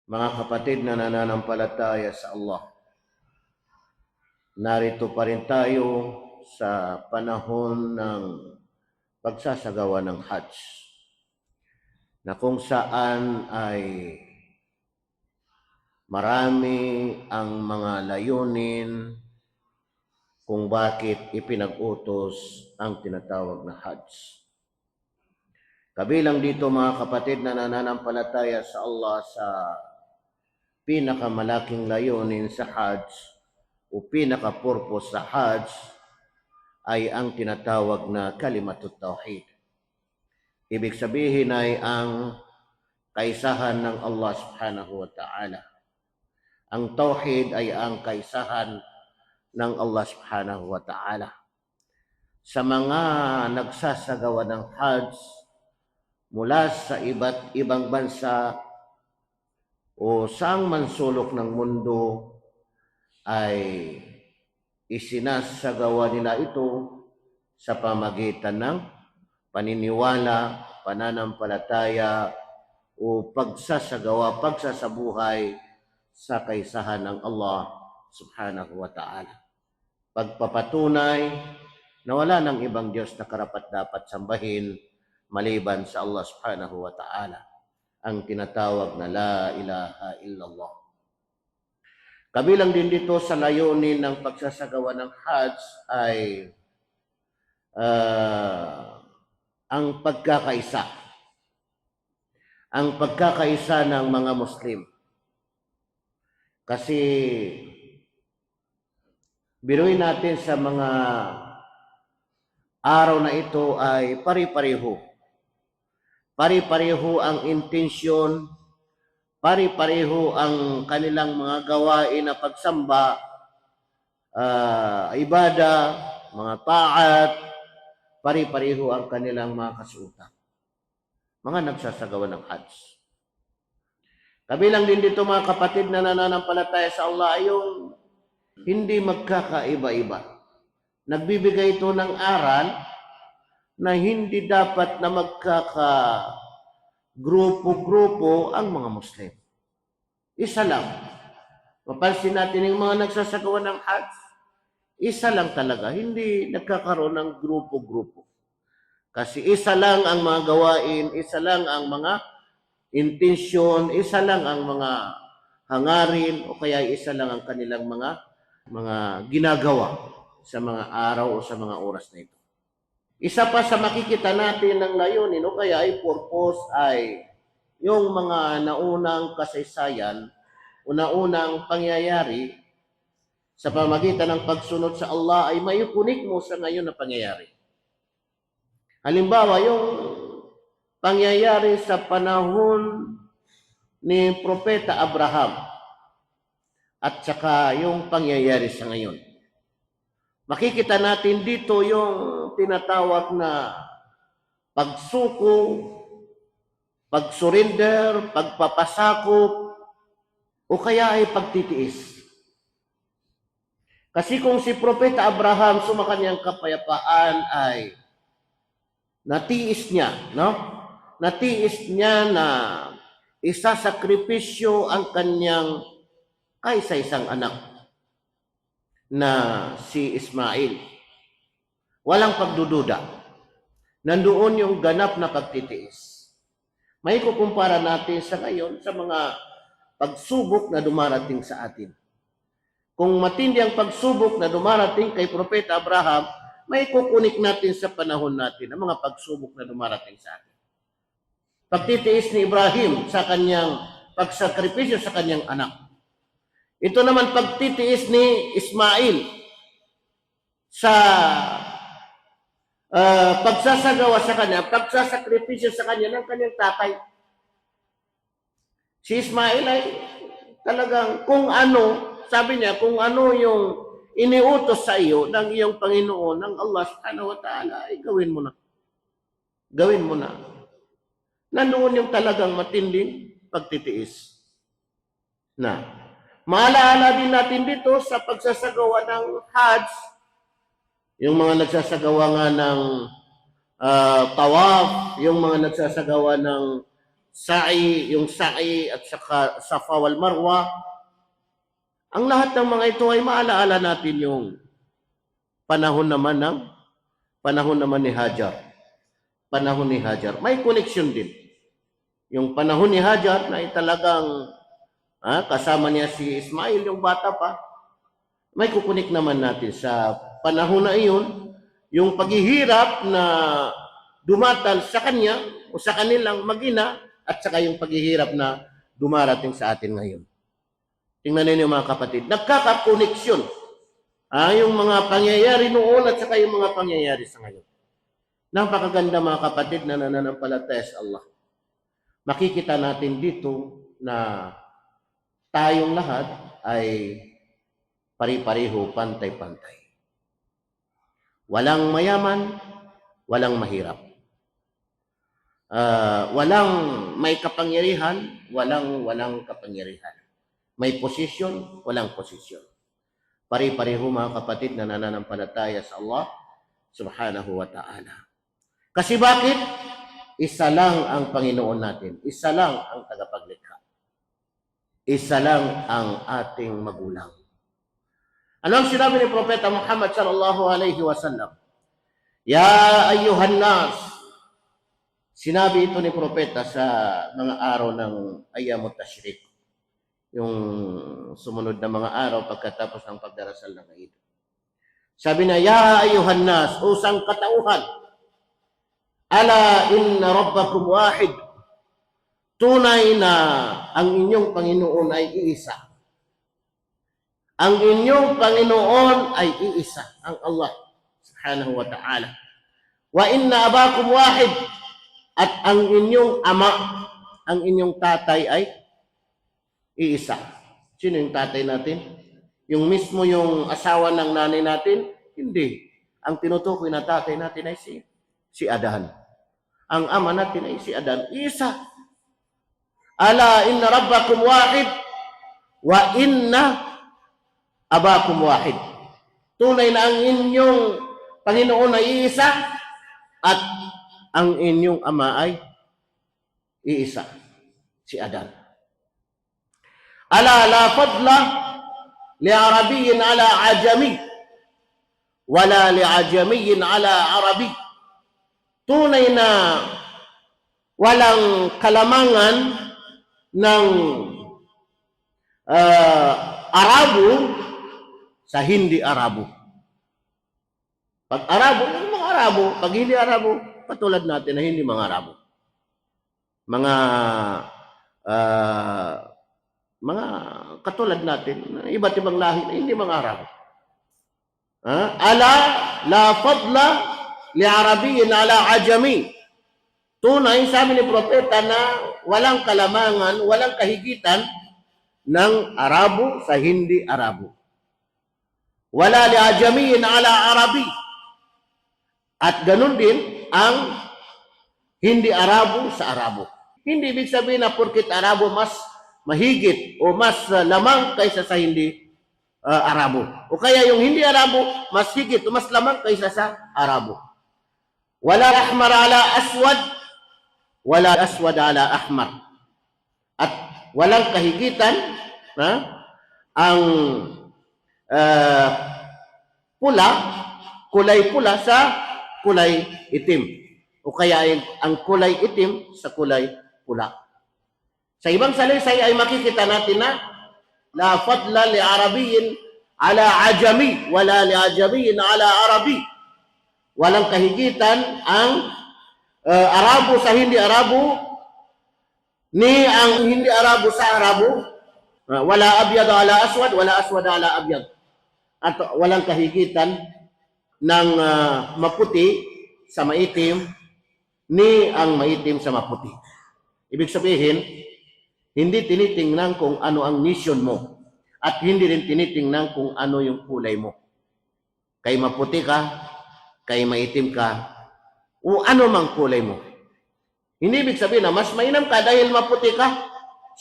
Mga kapatid na nananampalataya sa Allah, narito pa rin tayo sa panahon ng pagsasagawa ng Hajj, na kung saan ay marami ang mga layunin kung bakit ipinag-utos ang tinatawag na Hajj. Kabilang dito mga kapatid na nananampalataya sa Allah, sa pinakamalaking layunin sa Hajj o pinaka-purpose sa Hajj ay ang tinatawag na kalimatut tauhid. Ibig sabihin ay ang kaisahan ng Allah subhanahu wa ta'ala. Ang tauhid ay ang kaisahan ng Allah subhanahu wa ta'ala. Sa mga nagsasagawa ng Hajj mula sa iba't ibang bansa o saang mansulok ng mundo, ay isinasagawa nila ito sa pamagitan ng paniniwala, pananampalataya o pagsasabuhay sa kaisahan ng Allah subhanahu wa ta'ala. Pagpapatunay na wala ng ibang Diyos na karapat-dapat sambahin maliban sa Allah subhanahu wa ta'ala, ang tinatawag na la ilaha illallah. Kabilang din dito sa layunin ng pagsasagawa ng Hajj ay ang pagkakaisa. Ang pagkakaisa ng mga Muslim. Kasi biruin natin sa mga araw na ito ay pari-pareho. Pari-pareho ang intensyon, pari-pareho ang kanilang mga gawain na pagsamba, ibada, mga taat, pari-pareho ang kanilang mga kasuotan. Mga nagsasagawa ng Hajj. Kabilang din dito mga kapatid na nananampalataya sa Allah ay yung hindi magkakaiba-iba. Nagbibigay ito ng aral na hindi dapat na grupo-grupo ang mga Muslim. Isa lang. Mapansin natin yung mga nagsasagawa ng Hajj, isa lang talaga. Hindi nagkakaroon ng grupo-grupo. Kasi isa lang ang mga gawain, isa lang ang mga intensyon, isa lang ang mga hangarin, o kaya isa lang ang kanilang mga ginagawa sa mga araw o sa mga oras na ito. Isa pa sa makikita natin ng layunin o kaya ay purpose ay yung mga naunang kasaysayan o naunang pangyayari sa pamagitan ng pagsunod sa Allah ay maiukunik mo sa ngayon na pangyayari. Halimbawa, yung pangyayari sa panahon ni Propeta Abraham at saka yung pangyayari sa ngayon. Makikita natin dito yung tinatawag na pagsuko, pagsurrender, pagpapasakop, o kaya ay pagtitiis. Kasi kung si Propeta Abraham sumakanyang kapayapaan ay natiis niya, no? Natiis niya na isasakripisyo ang kanyang kaisa-isang anak na si Ismail. Walang pagdududa. Nandoon yung ganap na pagtitiis. May kukumpara natin sa ngayon sa mga pagsubok na dumarating sa atin. Kung matindi ang pagsubok na dumarating kay Propeta Abraham, may kukunik natin sa panahon natin ang mga pagsubok na dumarating sa atin. Pagtitiis ni Ibrahim sa kanyang pagsakripisyo sa kanyang anak. Ito naman pagtitiis ni Ismail sa pagsasagawa sa kanya, pagsasakripisyo sa kanya ng kanyang tatay. Si Ismail ay talagang kung ano, sabi niya, kung ano yung iniutos sa iyo ng iyong Panginoon, ng Allah subhanahu wa ta'ala, ay gawin mo na. Gawin mo na. Nandoon yung talagang matinding pagtitiis. Na, maalaala din natin dito sa pagsasagawa ng Hajj, yung mga nagsasagawa nga ng tawaf, yung mga nagsasagawa ng yung sa'i at saka Safa wal Marwa, ang lahat ng mga ito ay maalaala natin yung panahon naman ng panahon naman ni Hajar. Panahon ni Hajar. May connection din. Yung panahon ni Hajar na talagang kasama niya si Ismail, yung bata pa, may kukunik naman natin sa panahon na iyon, yung paghihirap na dumatal sa kanya o sa kanilang mag-ina at saka yung paghihirap na dumarating sa atin ngayon. Tingnan ninyo mga kapatid, nagkakakoneksyon yung mga pangyayari noon at saka yung mga pangyayari sa ngayon. Napakaganda mga kapatid na nananampalataya sa Allah. Makikita natin dito na tayong lahat ay pari-pareho, pantay-pantay. Walang mayaman, walang mahirap. Walang may kapangyarihan, walang kapangyarihan. May posisyon, walang posisyon. Pari-pareho mga kapatid na nananampalataya sa Allah subhanahu wa ta'ala. Kasi bakit? Isa lang ang Panginoon natin. Isa lang ang tagapaglikha. Isa lang ang ating magulang. Ano ang sinabi ni Propeta Muhammad sallallahu alaihi wasallam? Ya ayyuhan nas. Sinabi ito ni Propeta sa mga araw ng Ayyamut Tashriq. Yung sumunod na mga araw pagkatapos ng pagdarasal ng Eid. Sabi na, ya ayyuhan nas, o sangkatauhan, ala inna rabbakum wahid. Tunay na ang inyong Panginoon ay iisa. Ang inyong Panginoon ay iisa, ang Allah subhanahu wa ta'ala. Wa inna abakum wahid. At ang inyong ama, ang inyong tatay ay iisa. Sino yung tatay natin? Yung mismo yung asawa ng nanay natin? Hindi. Ang tinutukoy na tatay natin ay si Adan. Ang ama natin ay si Adan. Isa. Ala inna rabbakum wahid wa inna abakum wahid. Tunay na ang inyong Panginoon ay iisa at ang inyong ama ay iisa. Si Adan. Ala la fadla li Arabiyyin ala ajami wala li ajamiyyin ala Arabi. Tunay na walang kalamangan ng Arabo sa hindi Arabo. Pag Arabo, yung mga Arabo. Pag hindi Arabo, patulad natin na hindi mga Arabo. Mga katulad natin, iba't ibang lahi na hindi mga Arabo. Ala la fadla li Arabiyyin ala ajami. Tunay, sabi ni Propeta na walang kalamangan, walang kahigitan ng Arabo sa hindi Arabo. Wala li ajamiyin ala Arabi. At ganun din ang hindi Arabo sa Arabo. Hindi ibig sabihin na porkit Arabo mas mahigit o mas lamang kaysa sa hindi Arabo. O kaya yung hindi Arabo mas higit o mas lamang kaysa sa Arabo. Wala ahmar ala aswad, wala aswad ala ahmar. At walang kahigitan ang pula, kulay pula sa kulay itim. O kaya ang kulay itim sa kulay pula. Sa ibang salaysay ay makikita natin na la fadla li Arabiyyin ala ajami wala li ajamiyyin ala Arabi. Walang kahigitan ang Arabo sa hindi Arabo ni ang hindi Arabo sa Arabo. Wala abyad ala aswad, wala aswad ala abyad. At walang kahigitan ng maputi sa maitim ni ang maitim sa maputi. Ibig sabihin, hindi tinitingnan kung ano ang mission mo at hindi rin tinitingnan kung ano yung kulay mo. Kay maputi ka, kay maitim ka, o ano mang kulay mo. Hindi ibig sabihin na mas mainam ka dahil maputi ka,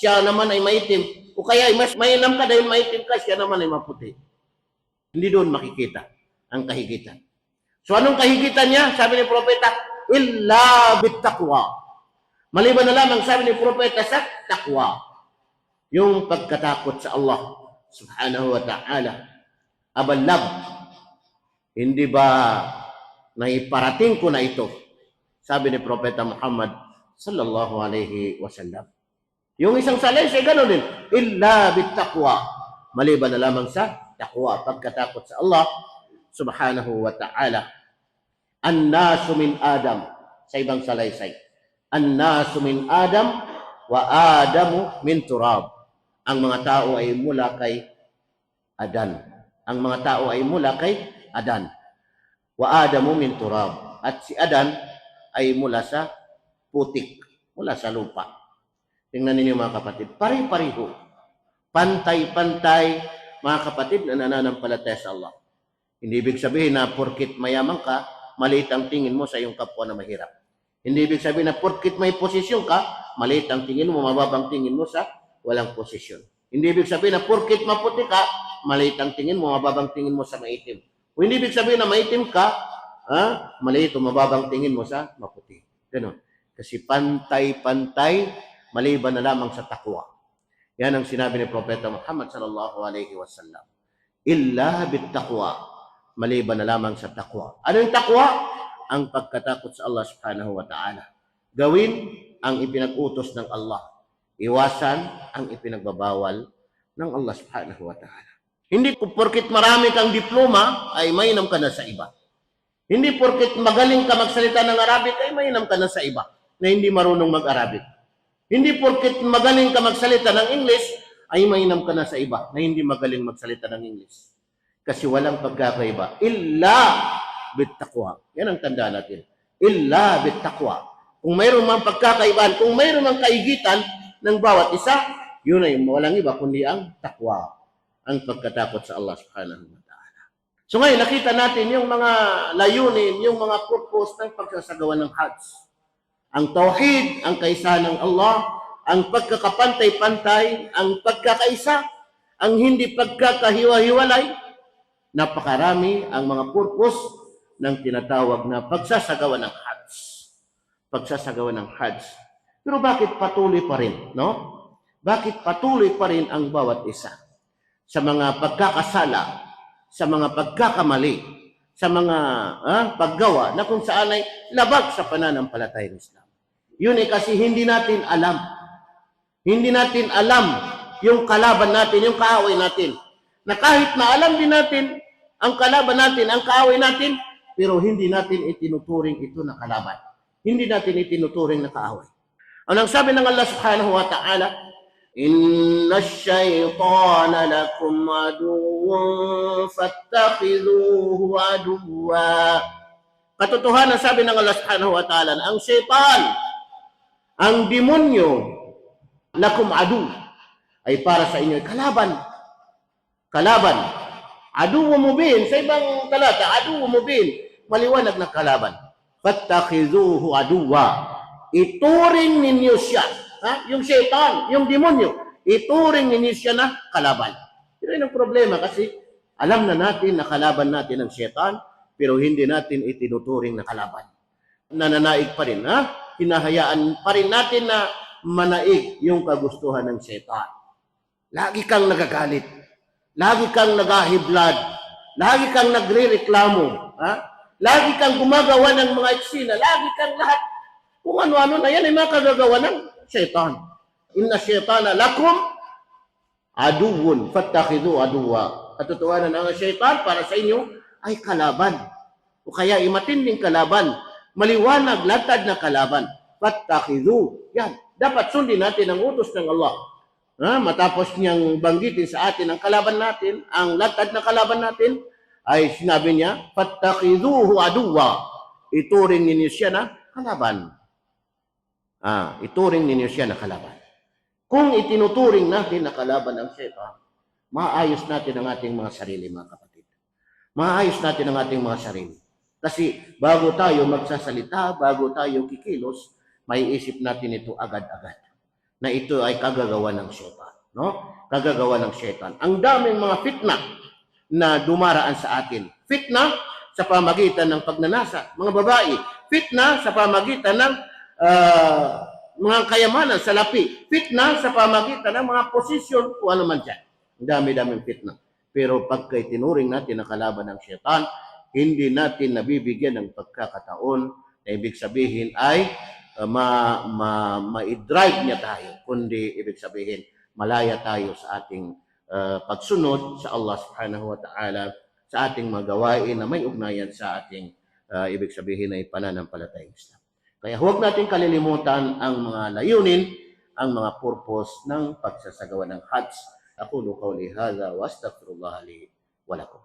siya naman ay maitim. O kaya mas mainam ka dahil maitim ka, siya naman ay maputi. Hindi doon makikita ang kahigitan. So anong kahigitan niya? Sabi ni Propeta, illa bittaqwa. Maliban na lamang sabi ni propeta sa takwa, yung pagkatakot sa Allah subhanahu wa ta'ala. Abalab, hindi ba naiparating ko na ito? Sabi ni propeta Muhammad sallallahu alaihi wasallam. Yung isang salay siya gano'n din, illa bittaqwa, maliban na lamang sa takwa, pagkatakot sa Allah subhanahu wa ta'ala. An-nasu min Adam, sa ibang salaysay, an-nasu min Adam wa Adamu min turab. Ang mga tao ay mula kay Adan. Ang mga tao ay mula kay Adan. Wa Adamu min turab. At si Adan ay mula sa putik, mula sa lupa. Tingnan ninyo mga kapatid, pari-pariho. Pantay-pantay, mga kapatid, na nananampalataya sa Allah. Hindi ibig sabihin na porkit mayaman ka, maliit ang tingin mo sa iyong kapwa na mahirap. Hindi ibig sabihin na porkit may posisyon ka, maliit ang tingin mo, mababang tingin mo sa walang posisyon. Hindi ibig sabihin na porkit maputi ka, maliit ang tingin mo, mababang tingin mo sa maitim. O hindi ibig sabihin na maitim ka, maliit o mababang tingin mo sa maputi. Ganun. Kasi pantay-pantay, maliban na lamang sa takwa. Yan ang sinabi ni Propeta Muhammad sallallahu alaihi wasallam. Illa bittaqwa, maliban na lamang sa takwa. Ano yung takwa? Ang pagkatakot sa Allah subhanahu wa ta'ala. Gawin ang ipinag-utos ng Allah. Iwasan ang ipinagbabawal ng Allah subhanahu wa ta'ala. Hindi porkit marami kang diploma, ay mainam ka na sa iba. Hindi porkit magaling ka magsalita ng Arabic, ay mainam ka na sa iba na hindi marunong mag-Arabic. Hindi porkit magaling ka magsalita ng English, ay mainam ka na sa iba na hindi magaling magsalita ng English. Kasi walang pagkakaiba. Illa bittaqwa. Yan ang tanda natin. Illa bittaqwa. Kung mayroon mang pagkakaibahan, kung mayroon mang kaigitan ng bawat isa, yun ay walang iba kundi ang takwa, ang pagkatakot sa Allah subhanahu wa ta'ala. So ngayon, nakita natin yung mga layunin, yung mga purpose ng pagsasagawa ng Hajj. Ang tauhid, ang kaisahan ng Allah, ang pagkakapantay-pantay, ang pagkakaisa, ang hindi pagkakahiwa-hiwalay. Napakarami ang mga purpose ng tinatawag na pagsasagawa ng Hajj. Pagsasagawa ng Hajj. Pero bakit patuloy pa rin, no? Bakit patuloy pa rin ang bawat isa sa mga pagkakasala, sa mga pagkakamali, sa mga paggawa na kung saan ay labag sa pananampalataya ng Islam? Yun ay kasi hindi natin alam. Hindi natin alam yung kalaban natin, yung kaaway natin. Na kahit na alam din natin ang kalaban natin, ang kaaway natin, pero hindi natin itinuturing ito na kalaban. Hindi natin itinuturing na kaaway. Anong sabi ng Allah subhanahu wa ta'ala? Inna ash-shaytana lakum aduwwun fattakhidhuhu aduwwa. Katotohanan, sabi ng Allah subhanahu wa ta'ala, ang shaytan, ang demonyo, lakum adu, ay para sa inyo kalaban. Kalaban. Aduwwun mubin. Sa ibang talata, aduwwun mubin. Maliwanag na kalaban. Fattakhidhuhu aduwwa. Ituring ninyo siya, yung shaitan, yung demonyo, ituring ninyo siya na kalaban. Yun ang problema kasi alam na natin na kalaban natin ang shaitan, pero hindi natin itinuturing na kalaban. Nananaig pa rin, hinahayaan pa rin natin na manaig yung kagustuhan ng shaitan. Lagi kang nagagalit, lagi kang nagahiblad, lagi kang nagrereklamo, lagi kang gumagawa ng mga eksena, lagi kang lahat kung ano-ano na yan ay makagagawa ng shaitan. Inna shaitana lakum aduwwun fattakhidhu aduwwa. Katotohanan ang shaitan para sa inyo ay kalaban. O kaya matinding kalaban. Maliwanag, latad na kalaban. Fattakhidhu. Yan. Dapat sundin natin ang utos ng Allah. Matapos niyang banggitin sa atin ang kalaban natin, ang latad na kalaban natin, ay sinabi niya, fattakhidhuhu aduwwa. Ituring ninyo siya na kalaban. Ituring ninyo siya na kalaban. Kung itinuturing natin na kalaban ang shaitan, maayos natin ang ating mga sarili, mga kapatid. Maayos natin ang ating mga sarili. Kasi bago tayo magsasalita, bago tayo kikilos, may isip natin ito agad-agad. Na ito ay kagagawa ng shaitan. No? Kagagawa ng shaitan. Ang daming mga fitna na dumaraan sa atin. Fitna sa pamagitan ng pagnanasa. Mga babae, fitna sa pamagitan ng mga kayamanan, salapi, fitna sa pamagitan ng mga posisyon o ano man dyan. Ang dami-daming fitna. Pero pagka itinuring natin na kalaban ng syaitan, hindi natin nabibigyan ng pagkakataon na ibig sabihin ay ma-drive niya tayo, kundi ibig sabihin malaya tayo sa ating pagsunod sa Allah subhanahu wa ta'ala, sa ating magawain na may ugnayan sa ating ibig sabihin ay pananampalatayang Islam. Kaya huwag natin kalilimutan ang mga layunin, ang mga purpose ng pagsasagawa ng Hajj. Aqulu qawli hadha wa astaghfirullah li wa lakum.